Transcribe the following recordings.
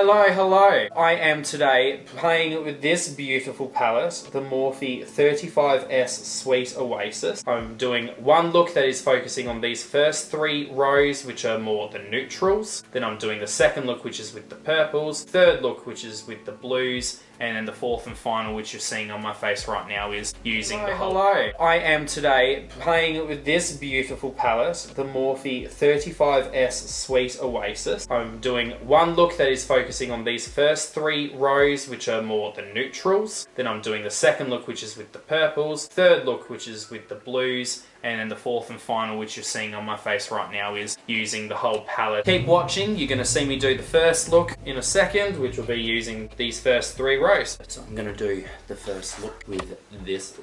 Hello. I am today playing with this beautiful palette, the Morphe 35S Sweet Oasis. I'm doing one look that is focusing on these first three rows, which are more the neutrals. Then I'm doing the second look, which is with the purples. Third look, which is with the blues. And then the fourth and final, which you're seeing on my face right now, is using the whole... Hello. I am today playing with this beautiful palette, the Morphe 35S Sweet Oasis. I'm doing one look that is focusing on these first three rows, which are more the neutrals. Then I'm doing the second look, which is with the purples. Third look, which is with the blues. And then the fourth and final, which you're seeing on my face right now, is using the whole palette. Keep watching, you're going to see me do the first look in a second, which will be using these first three rows. So I'm going to do the first look with this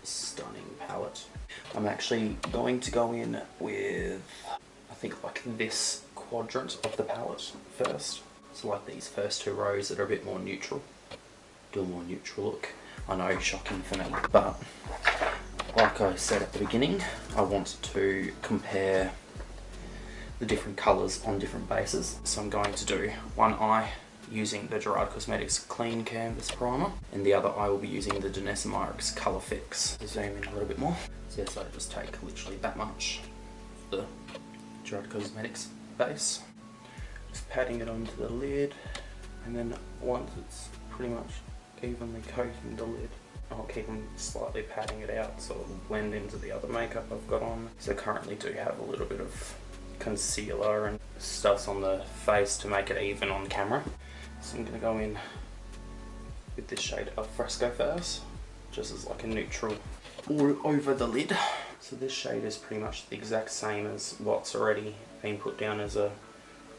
stunning palette. I'm actually going to go in with, I think, like this quadrant of the palette first. So like these first two rows that are a bit more neutral. Do a more neutral look. I know, shocking for me, but like I said at the beginning, I want to compare the different colours on different bases. So I'm going to do one eye using the MUC Cosmetics Clean Canvas Primer, and the other eye will be using the Denesimarix Colour Fix. Zoom in a little bit more. So yes, I just take literally that much of the MUC Cosmetics base, just patting it onto the lid, and then once it's pretty much evenly coating the lid, I'll keep on slightly patting it out so it will blend into the other makeup I've got on. So I currently do have a little bit of concealer and stuff on the face to make it even on camera. So I'm going to go in with this shade Al Fresco first, just as like a neutral all over the lid. So this shade is pretty much the exact same as what's already been put down as a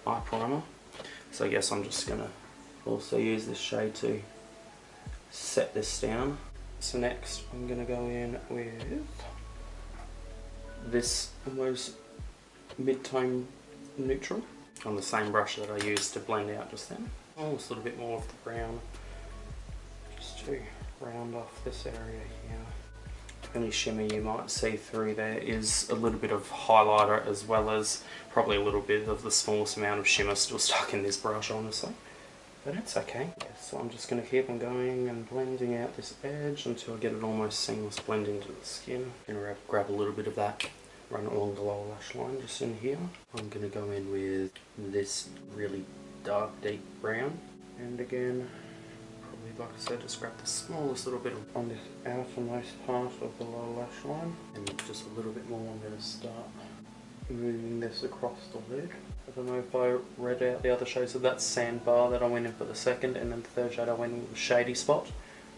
eye primer. So I guess I'm just going to also use this shade to set this down. So next I'm going to go in with this almost mid-tone neutral on the same brush that I used to blend out just then. Almost a little bit more of the brown, just to round off this area here. Any shimmer you might see through there is a little bit of highlighter, as well as probably a little bit of the smallest amount of shimmer still stuck in this brush, honestly. But it's okay. Yeah, so I'm just going to keep on going and blending out this edge until I get it almost seamless blend into the skin. I'm going to grab a little bit of that, run it along the lower lash line just in here. I'm going to go in with this really dark deep brown, and again, probably like I said, just grab the smallest little bit on this outermost part of the lower lash line, and just a little bit more. I'm going to start moving this across the lid. I don't know if I read out the other shades of that Sandbar that I went in for the second, and then the third shade I went in with Shady Spot.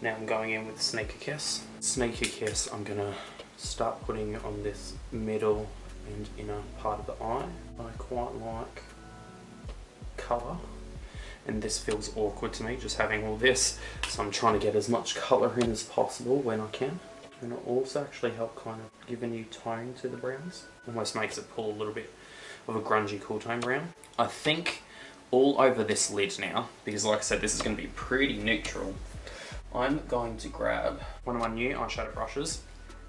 Now I'm going in with Sneaker Kiss. Sneaker Kiss I'm going to start putting on this middle and inner part of the eye. I quite like colour, and this feels awkward to me just having all this, so I'm trying to get as much colour in as possible when I can. And it also actually help kind of give a new tone to the browns. Almost makes it pull a little bit of a grungy cool tone brown. I think all over this lid now, because like I said, this is going to be pretty neutral, I'm going to grab one of my new eyeshadow brushes,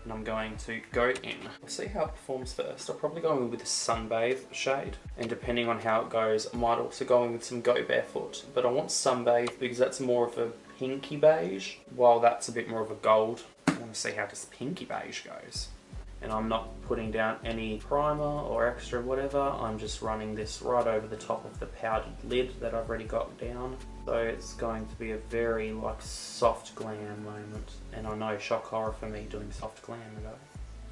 and I'm going to go in. We'll see how it performs first. I'll probably go in with the Sunbathe shade, and depending on how it goes, I might also go in with some Go Barefoot. But I want Sunbathe because that's more of a pinky beige, while that's a bit more of a gold. I want to see how this pinky beige goes. And I'm not putting down any primer or extra whatever, I'm just running this right over the top of the powdered lid that I've already got down. So it's going to be a very like soft glam moment, and I know shock horror for me doing soft glam though.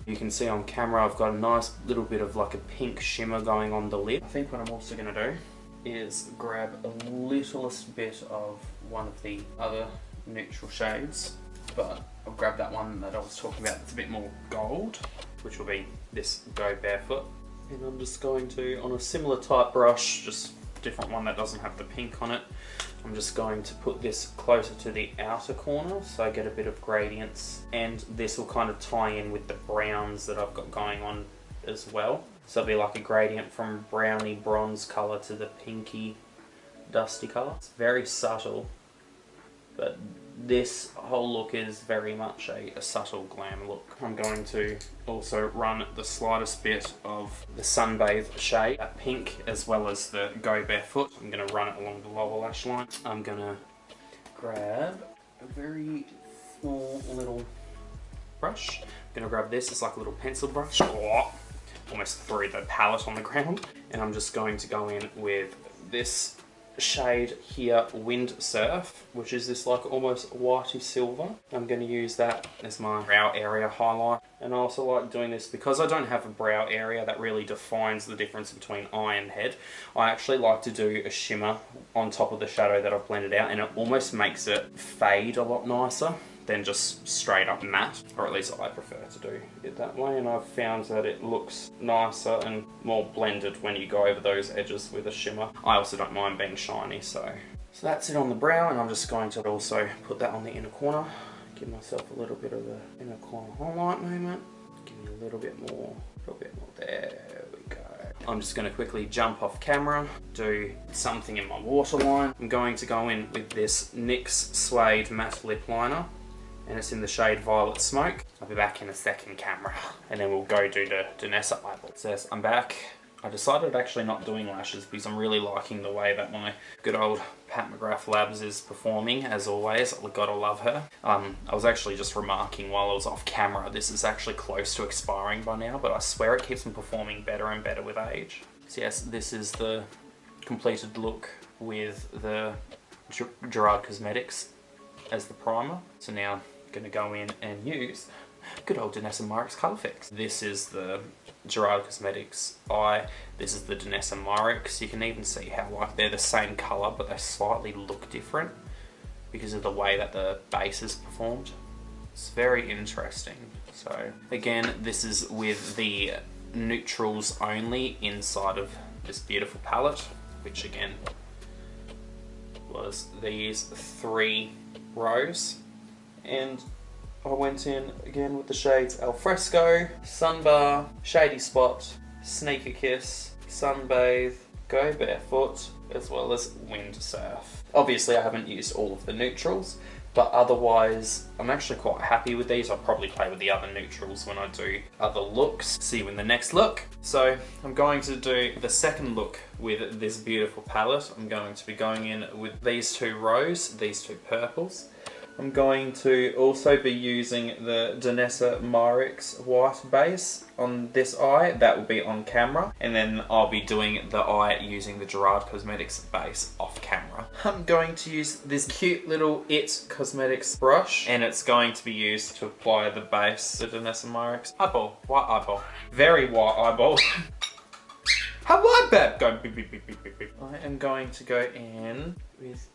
You can see on camera I've got a nice little bit of like a pink shimmer going on the lid. I think what I'm also going to do is grab a littlest bit of one of the other neutral shades, but I'll grab that one that I was talking about that's a bit more gold, which will be this Go Barefoot. And I'm just going to, on a similar type brush, just a different one that doesn't have the pink on it, I'm just going to put this closer to the outer corner so I get a bit of gradients, and this will kind of tie in with the browns that I've got going on as well. So it'll be like a gradient from browny bronze colour to the pinky dusty colour. It's very subtle, but this whole look is very much a subtle glam look. I'm going to also run the slightest bit of the Sunbathe shade, that pink, as well as the Go Barefoot. I'm going to run it along the lower lash line. I'm going to grab a very small little brush. I'm going to grab this, it's like a little pencil brush. Oh, almost threw the palette on the ground. And I'm just going to go in with this shade here, Wind Surf, which is this like almost whitey silver. I'm going to use that as my brow area highlight. And I also like doing this because I don't have a brow area that really defines the difference between eye and head. I actually like to do a shimmer on top of the shadow that I've blended out, and it almost makes it fade a lot nicer than just straight up matte, or at least I prefer to do it that way, and I've found that it looks nicer and more blended when you go over those edges with a shimmer. I also don't mind being shiny, so that's it on the brow, and I'm just going to also put that on the inner corner, give myself a little bit of the inner corner highlight moment, give me a little bit more, there we go. I'm just going to quickly jump off camera, do something in my waterline. I'm going to go in with this NYX Suede Matte Lip Liner, and it's in the shade Violet Smoke. I'll be back in a second, camera, and then we'll go do the Danessa eyeball. So I'm back. I decided actually not doing lashes because I'm really liking the way that my good old Pat McGrath Labs is performing, as always. Gotta love her. I was actually just remarking while I was off camera, this is actually close to expiring by now, but I swear it keeps on performing better and better with age. So yes, this is the completed look with the Gerard Cosmetics as the primer. So now I'm going to go in and use good old Danessa Myricks Colour Fix. This is the Gerard Cosmetics eye. This is the Danessa Myricks. You can even see how like they're the same colour, but they slightly look different because of the way that the base is performed. It's very interesting. So again, this is with the neutrals only inside of this beautiful palette, which again was these 3 rows, and I went in again with the shades Alfresco, Sunbar, Shady Spot, Sneaker Kiss, Sunbathe, Go Barefoot, as well as Wind Surf. Obviously I haven't used all of the neutrals, but otherwise I'm actually quite happy with these. I'll probably play with the other neutrals when I do other looks. See you in the next look. So I'm going to do the second look with this beautiful palette. I'm going to be going in with these 2 rows, these 2 purples. I'm going to also be using the Danessa Myricks white base on this eye. That will be on camera. And then I'll be doing the eye using the Gerard Cosmetics base off camera. I'm going to use this cute little It Cosmetics brush, and it's going to be used to apply the base, the Danessa Myricks eyeball. White eyeball. Very white eyeball. How white, babe? Go beep, beep, beep, beep, beep, beep. I am going to go in with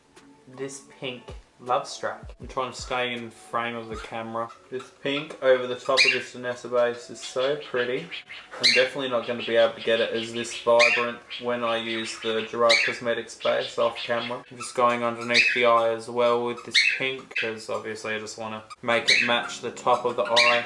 this pink Love Struck. I'm trying to stay in frame of the camera. This pink over the top of this Danessa base is so pretty. I'm definitely not going to be able to get it as this vibrant when I use the Gerard Cosmetics base off camera. I'm just going underneath the eye as well with this pink, because obviously I just want to make it match the top of the eye.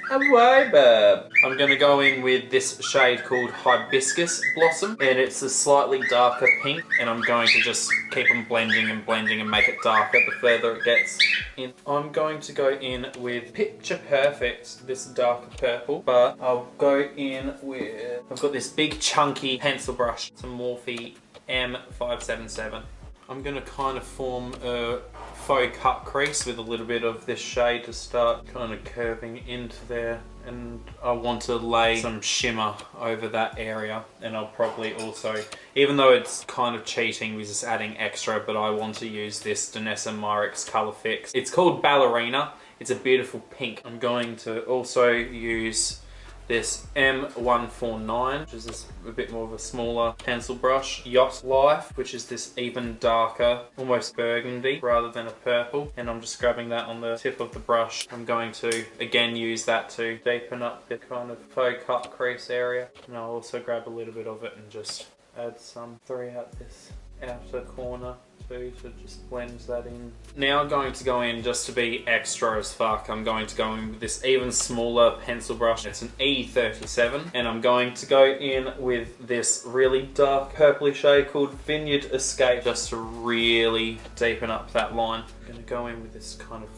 Away, babe. I'm going to go in with this shade called Hibiscus Blossom, and it's a slightly darker pink, and I'm going to just keep on blending and blending and make it darker the further it gets in. I'm going to go in with Picture Perfect, this darker purple, but I'll go in with, I've got this big chunky pencil brush, it's a Morphe M577. I'm going to kind of form a faux cut crease with a little bit of this shade to start kind of curving into there, and I want to lay some shimmer over that area. And I'll probably also, even though it's kind of cheating with just adding extra, but I want to use this Danessa Myricks Colour Fix. It's called Ballerina. It's a beautiful pink. I'm going to also use this M149, which is this a bit more of a smaller pencil brush. Yacht Life, which is this even darker, almost burgundy rather than a purple. And I'm just grabbing that on the tip of the brush. I'm going to again use that to deepen up the kind of faux cut crease area. And I'll also grab a little bit of it and just add some throughout this outer corner too, to just blend that in. Now I'm going to go in, just to be extra as fuck, I'm going to go in with this even smaller pencil brush. It's an E37, and I'm going to go in with this really dark purpley shade called Vineyard Escape, just to really deepen up that line. I'm going to go in with this kind of,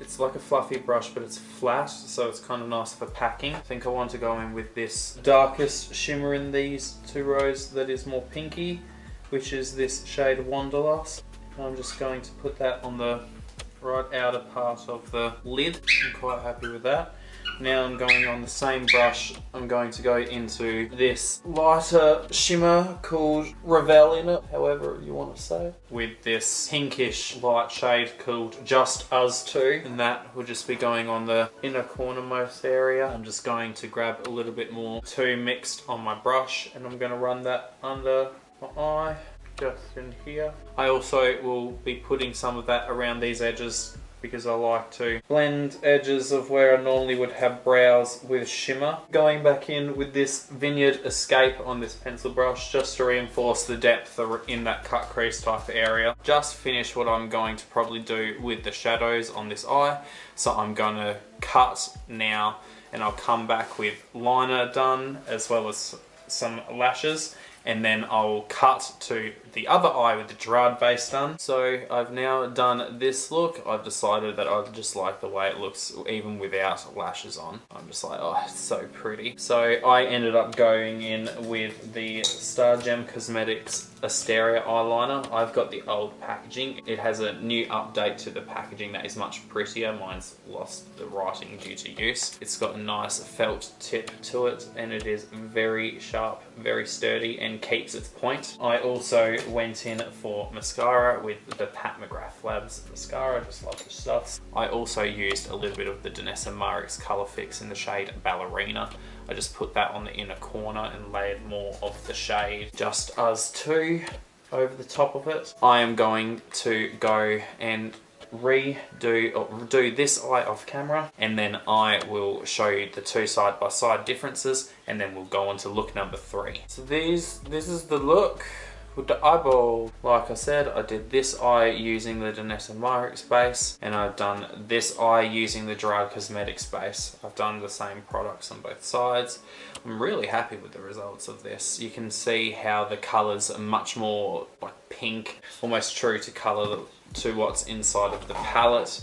it's like a fluffy brush, but it's flat, so it's kind of nice for packing. I think I want to go in with this darkest shimmer in these two rows that is more pinky, which is this shade Wanderlust. I'm just going to put that on the right outer part of the lid. I'm quite happy with that. Now I'm going on the same brush, I'm going to go into this lighter shimmer called Revel in it, however you want to say it, with this pinkish light shade called Just Us Two, and that will just be going on the inner cornermost area. I'm just going to grab a little bit more Two mixed on my brush, and I'm going to run that under my eye, just in here. I also will be putting some of that around these edges, because I like to blend edges of where I normally would have brows with shimmer. Going back in with this Vineyard Escape on this pencil brush, just to reinforce the depth in that cut crease type area. Just finished what I'm going to probably do with the shadows on this eye, so I'm going to cut now, and I'll come back with liner done as well as some lashes, and then I'll cut to the other eye with the Gerard base done. So I've now done this look. I've decided that I just like the way it looks even without lashes on. I'm just like, oh, it's so pretty. So I ended up going in with the StarGem Cosmetics Asteria eyeliner. I've got the old packaging. It has a new update to the packaging that is much prettier. Mine's lost the writing due to use. It's got a nice felt tip to it, and it is very sharp, very sturdy, and keeps its point. I also went in for mascara with the Pat McGrath Labs mascara. I just love the stuff. I also used a little bit of the Danessa Myricks Colour Fix in the shade Ballerina. I just put that on the inner corner and layered more of the shade Just Us Two over the top of it. I am going to go and do this eye off camera, and then I will show you the two side by side differences, and then we'll go on to look number 3. So this is the look with the eyeball. Like I said, I did this eye using the Danessa Myricks base, and I've done this eye using the Gerard Cosmetics base. I've done the same products on both sides. I'm really happy with the results of this. You can see how the colours are much more like pink, almost true to colour to what's inside of the palette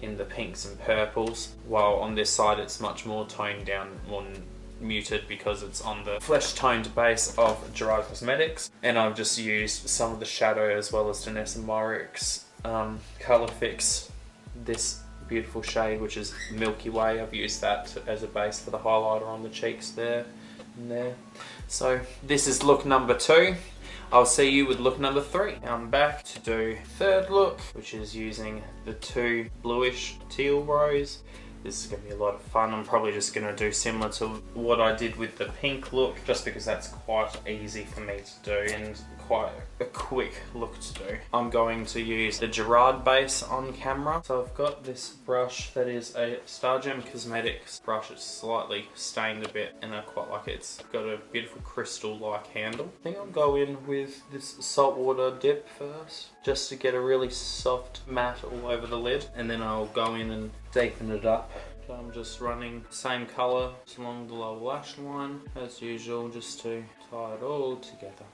in the pinks and purples, while on this side it's much more toned down, more muted, because it's on the flesh toned base of Gerard Cosmetics. And I've just used some of the shadow as well as Danessa Myricks Colour Fix, this beautiful shade which is Milky Way. I've used that as a base for the highlighter on the cheeks there and there. So this is look number 2. I'll see you with look number 3. I'm back to do third look, which is using the 2 bluish teal rows. This is going to be a lot of fun. I'm probably just going to do similar to what I did with the pink look, just because that's quite easy for me to do and quite a quick look to do. I'm going to use the Gerard base on camera. So I've got this brush that is a StarGem Cosmetics brush. It's slightly stained a bit, and I quite like it. It's got a beautiful crystal-like handle. I think I'll go in with this saltwater dip first, just to get a really soft matte all over the lid, and then I'll go in and deepen it up. So I'm just running the same colour along the lower lash line as usual, just to tie it all together.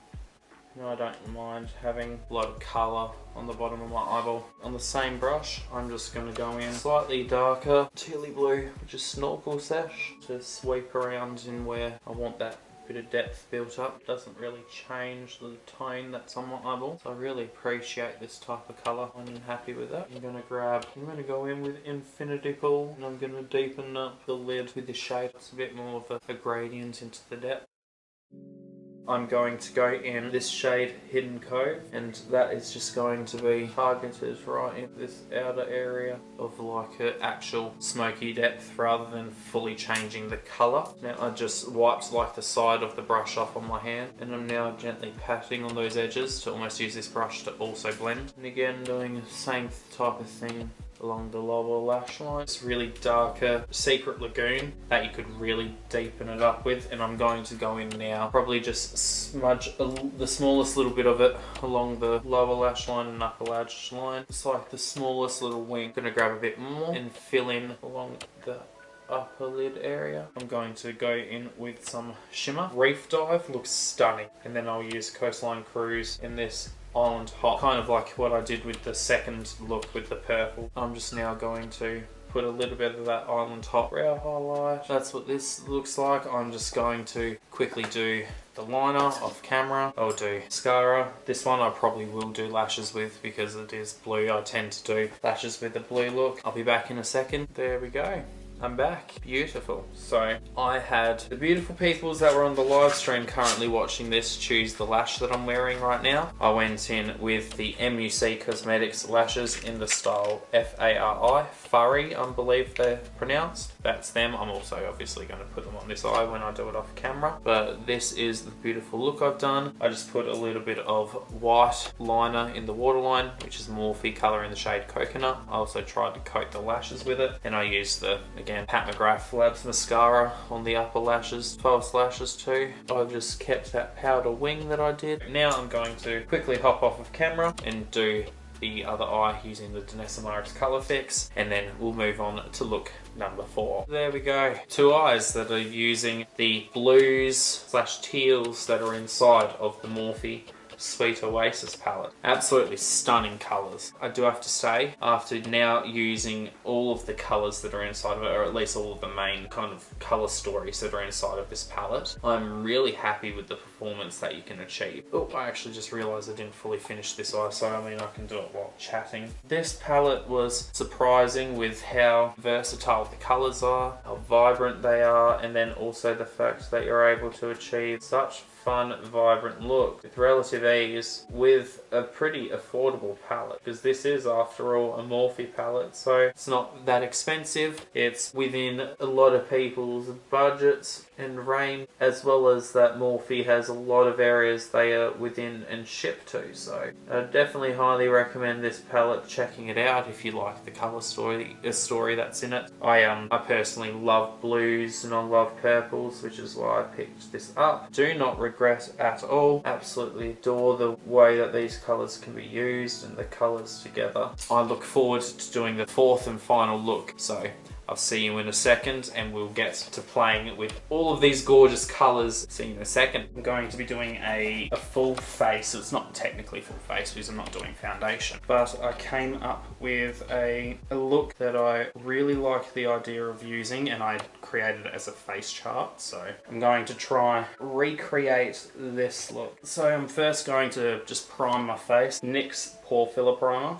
Now I don't mind having a lot of colour on the bottom of my eyeball. On the same brush, I'm just going to go in slightly darker tealy blue, which is Snorkel Sash, to sweep around in where I want that bit of depth built up. It doesn't really change the tone that's on my eyeball, so I really appreciate this type of colour. I'm happy with that. I'm going to go in with Infinity Pool, and I'm going to deepen up the lid with the shade. It's a bit more of a gradient into the depth. I'm going to go in this shade Hidden Cove, and that is just going to be targeted right in this outer area of like an actual smoky depth rather than fully changing the colour. Now I just wiped like the side of the brush off on my hand, and I'm now gently patting on those edges to almost use this brush to also blend. And again, doing the same type of thing along the lower lash line. It's really darker Secret Lagoon that you could really deepen it up with, and I'm going to go in now, probably just smudge the smallest little bit of it along the lower lash line and upper lash line. It's like the smallest little wing. I'm going to grab a bit more and fill in along the upper lid area. I'm going to go in with some shimmer. Reef Dive looks stunning, and then I'll use Coastline Cruise in this Island Hot, kind of like what I did with the second look with the purple. I'm just now going to put a little bit of that Island Hot brow highlight. That's what this looks like. I'm just going to quickly do the liner off camera. I'll do mascara. This one I probably will do lashes with because it is blue. I tend to do lashes with the blue look. I'll be back in a second. There we go. I'm back. Beautiful. So I had the beautiful peoples that were on the live stream currently watching this choose the lash that I'm wearing right now. I went in with the MUC Cosmetics lashes in the style F-A-R-I, Furry, I believe they're pronounced. That's them. I'm also obviously going to put them on this eye when I do it off camera. But this is the beautiful look I've done. I just put a little bit of white liner in the waterline, which is Morphe colour in the shade Coconut. I also tried to coat the lashes with it. And I used the, again, Pat McGrath Labs mascara on the upper lashes, false lashes too. I've just kept that powder wing that I did. Now I'm going to quickly hop off of camera and do the other eye using the Danessa Colour Fix, and then we'll move on to look number 4. There we go. 2 eyes that are using the blues / teals that are inside of the Morphe Sweet Oasis palette. Absolutely stunning colours. I do have to say, after now using all of the colours that are inside of it, or at least all of the main kind of colour stories that are inside of this palette, I'm really happy with the performance that you can achieve. Oh, I actually just realised I didn't fully finish this eye, so I mean I can do it while chatting. This palette was surprising with how versatile the colours are, how vibrant they are, and then also the fact that you're able to achieve such fun, vibrant look with relative ease with a pretty affordable palette, because this is, after all, a Morphe palette, so it's not that expensive. It's within a lot of people's budgets and range, as well as that Morphe has a lot of areas they are within and ship to, so I definitely highly recommend this palette, checking it out if you like the colour story that's in it. I personally love blues and I love purples, which is why I picked this up. Do not regret at all. Absolutely adore the way that these colours can be used and the colours together. I look forward to doing the 4th and final look, so I'll see you in a second and we'll get to playing with all of these gorgeous colours. See you in a second. I'm going to be doing a full face. So it's not technically full face because I'm not doing foundation, but I came up with a look that I really like the idea of using, and I created it as a face chart. So I'm going to try recreate this look. So I'm first going to just prime my face. NYX Pore Filler Primer.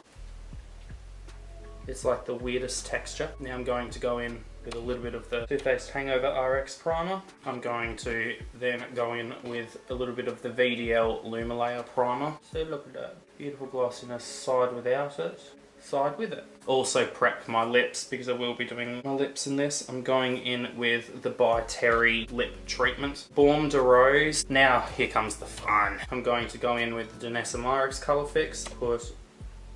It's like the weirdest texture. Now I'm going to go in with a little bit of the Too Faced Hangover RX Primer. I'm going to then go in with a little bit of the VDL Lumalayer Primer. So look at that beautiful glossiness, side without it, side with it. Also prep my lips because I will be doing my lips in this. I'm going in with the By Terry Lip Treatment. Baume de Rose. Now here comes the fun. I'm going to go in with the Danessa Colour Fix. Put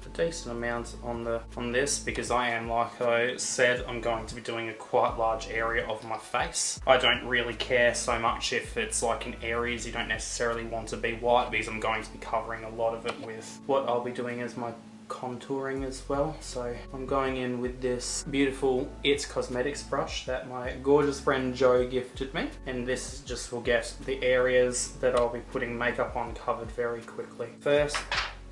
a decent amount on this because I am, like I said, I'm going to be doing a quite large area of my face. I don't really care so much if it's like in areas you don't necessarily want to be white, because I'm going to be covering a lot of it with what I'll be doing as my contouring as well. So I'm going in with this beautiful MUC Cosmetics brush that my gorgeous friend Joe gifted me, and this just will get the areas that I'll be putting makeup on covered very quickly. First,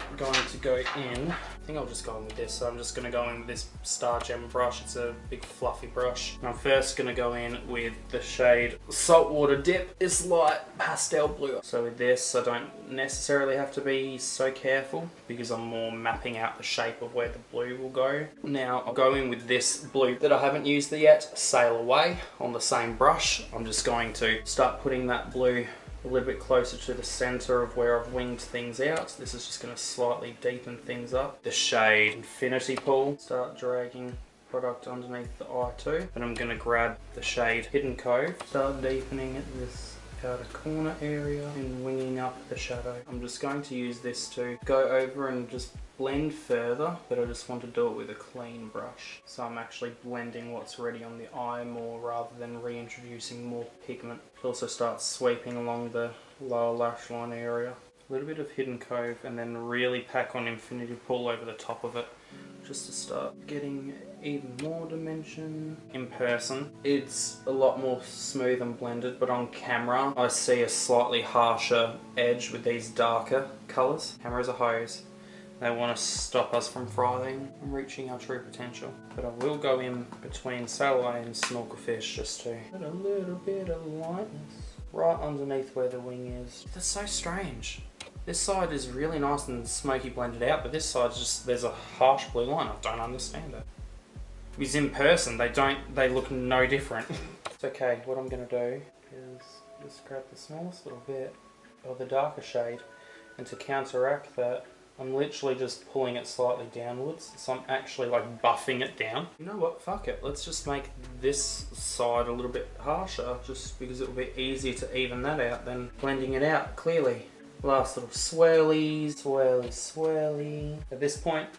I'm going to go in, I think I'll just go in with this, so I'm just going to go in with this StarGem brush. It's a big fluffy brush. And I'm first going to go in with the shade Saltwater Dip, this light pastel blue. So with this I don't necessarily have to be so careful because I'm more mapping out the shape of where the blue will go. Now I'll go in with this blue that I haven't used yet, Sail Away, on the same brush. I'm just going to start putting that blue a little bit closer to the center of where I've winged things out. This is just going to slightly deepen things up. The shade Infinity Pool, start dragging product underneath the eye too. And I'm going to grab the shade Hidden Cove, start deepening this outer corner area and winging up the shadow. I'm just going to use this to go over and just blend further, but I just want to do it with a clean brush. So I'm actually blending what's already on the eye more rather than reintroducing more pigment. It also starts sweeping along the lower lash line area. A little bit of Hidden Cove and then really pack on Infinity Pool over the top of it just to start getting even more dimension. In person it's a lot more smooth and blended, but on camera I see a slightly harsher edge with these darker colours. Camera's a hose. They want to stop us from frying and reaching our true potential. But I will go in between sail eye and snorkelfish just to add a little bit of lightness right underneath where the wing is. That's so strange. This side is really nice and smoky blended out, but this side's just, there's a harsh blue line. I don't understand it. Because in person, they look no different. It's okay, what I'm gonna do is just grab the smallest little bit of the darker shade, and to counteract that, I'm literally just pulling it slightly downwards, so I'm actually like buffing it down. You know what, fuck it, let's just make this side a little bit harsher, just because it'll be easier to even that out than blending it out clearly. Last little swirly. At this point,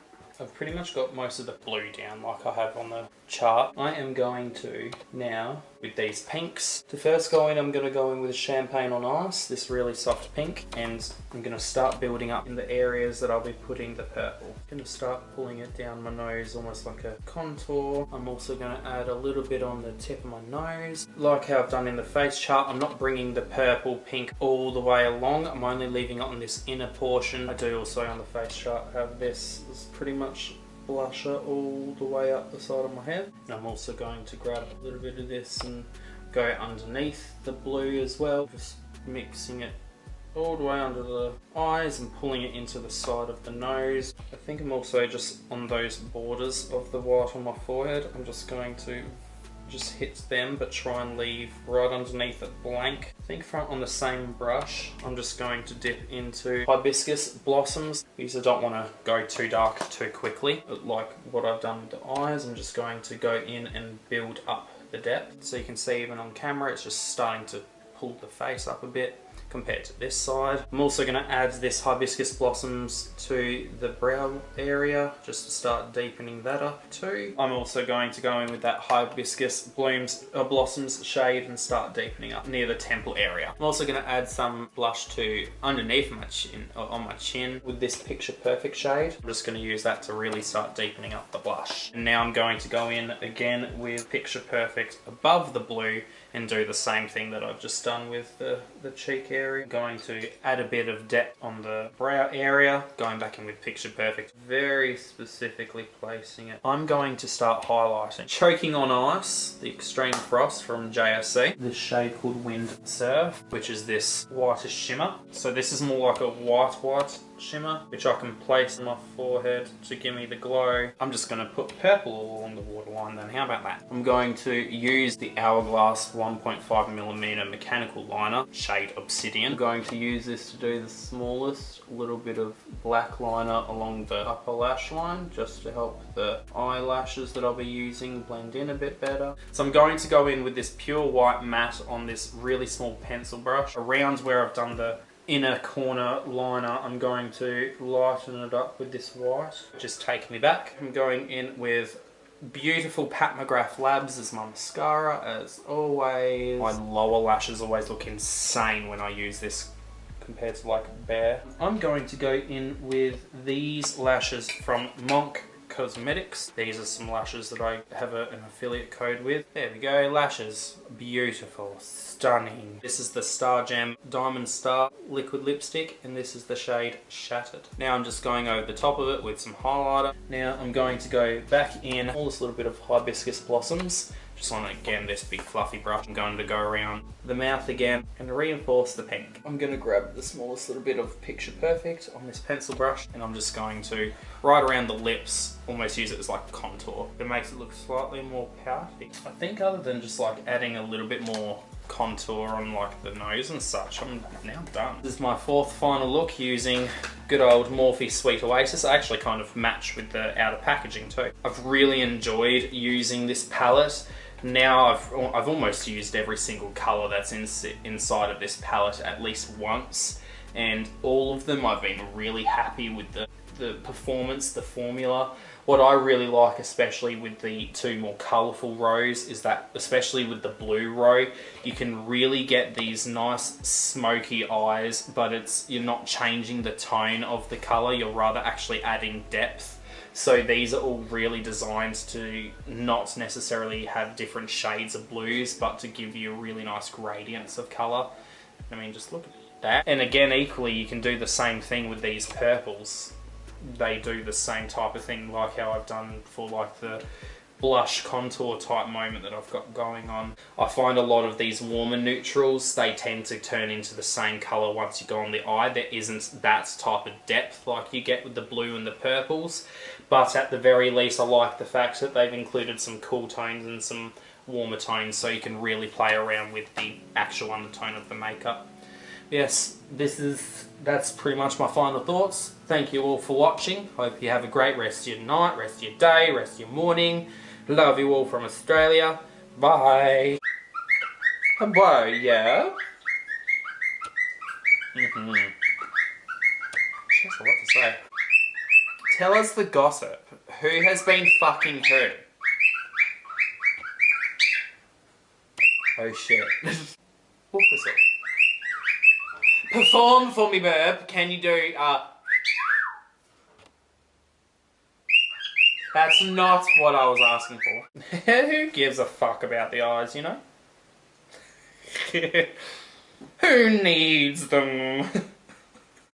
I've pretty much got most of the blue down like I have on the chart. I am going to now, with these pinks, to first go in, I'm going to go in with Champagne on Ice, this really soft pink, and I'm going to start building up in the areas that I'll be putting the purple. I'm going to start pulling it down my nose almost like a contour. I'm also going to add a little bit on the tip of my nose. Like how I've done in the face chart, I'm not bringing the purple pink all the way along, I'm only leaving it on this inner portion. I do also on the face chart have this as pretty much blusher all the way up the side of my head. And I'm also going to grab a little bit of this and go underneath the blue as well, just mixing it all the way under the eyes and pulling it into the side of the nose. I think I'm also just on those borders of the white on my forehead, I'm just going to just hit them but try and leave right underneath it blank. I think on the same brush I'm just going to dip into Hibiscus Blossoms because I don't want to go too dark too quickly. But like what I've done with the eyes, I'm just going to go in and build up the depth. So you can see even on camera it's just starting to pull the face up a bit compared to this side. I'm also going to add this Hibiscus Blossoms to the brow area just to start deepening that up too. I'm also going to go in with that Hibiscus Blossoms shade and start deepening up near the temple area. I'm also going to add some blush to underneath my chin, on my chin, with this Picture Perfect shade. I'm just going to use that to really start deepening up the blush. And now I'm going to go in again with Picture Perfect above the blue and do the same thing that I've just done with the cheek area. I'm going to add a bit of depth on the brow area, going back in with Picture Perfect, very specifically placing it. I'm going to start highlighting. Choking on Ice, the Extreme Frost from JSC. This shade called Wind Surf, which is this whitish shimmer. So this is more like a white shimmer, which I can place on my forehead to give me the glow. I'm just going to put purple all along the waterline then, how about that? I'm going to use the Hourglass 1.5mm mechanical liner, shade Obsidian. I'm going to use this to do the smallest little bit of black liner along the upper lash line, just to help the eyelashes that I'll be using blend in a bit better. So I'm going to go in with this pure white matte on this really small pencil brush. Around where I've done the inner corner liner, I'm going to lighten it up with this white. Just take me back. I'm going in with beautiful Pat McGrath Labs as my mascara, as always. My lower lashes always look insane when I use this compared to like bare. I'm going to go in with these lashes from MonQ Cosmetics. These are some lashes that I have an affiliate code with. There we go, lashes. Beautiful, stunning. This is the StarGem Diamond Star liquid lipstick, and this is the shade Shattered. Now I'm just going over the top of it with some highlighter. Now I'm going to go back in all this little bit of Hibiscus Blossoms. Just on, again, this big fluffy brush. I'm going to go around the mouth again and reinforce the pink. I'm going to grab the smallest little bit of Picture Perfect on this pencil brush, and I'm just going to, right around the lips, almost use it as like contour. It makes it look slightly more pouty. I think other than just like adding a little bit more contour on like the nose and such, I'm now done. This is my fourth final look using good old Morphe Sweet Oasis. I actually kind of match with the outer packaging too. I've really enjoyed using this palette. Now I've almost used every single colour that's inside of this palette at least once, and all of them I've been really happy with the performance, the formula. What I really like, especially with the two more colourful rows, is that especially with the blue row, you can really get these nice smoky eyes, but you're not changing the tone of the colour, you're rather actually adding depth. So these are all really designed to not necessarily have different shades of blues, but to give you a really nice gradients of colour. I mean, just look at that. And again, equally, you can do the same thing with these purples. They do the same type of thing, like how I've done for like the blush contour type moment that I've got going on. I find a lot of these warmer neutrals, they tend to turn into the same colour once you go on the eye. There isn't that type of depth like you get with the blue and the purples, but at the very least I like the fact that they've included some cool tones and some warmer tones, so you can really play around with the actual undertone of the makeup. Yes, that's pretty much my final thoughts. Thank you all for watching. Hope you have a great rest of your night, rest of your day, rest of your morning. Love you all from Australia. Bye. Whoa, yeah? She has a lot to say. Tell us the gossip. Who has been fucking who? Oh shit. What was it? Perform for me, Burb. Can you do, That's not what I was asking for. Who gives a fuck about the eyes, you know? Who needs them?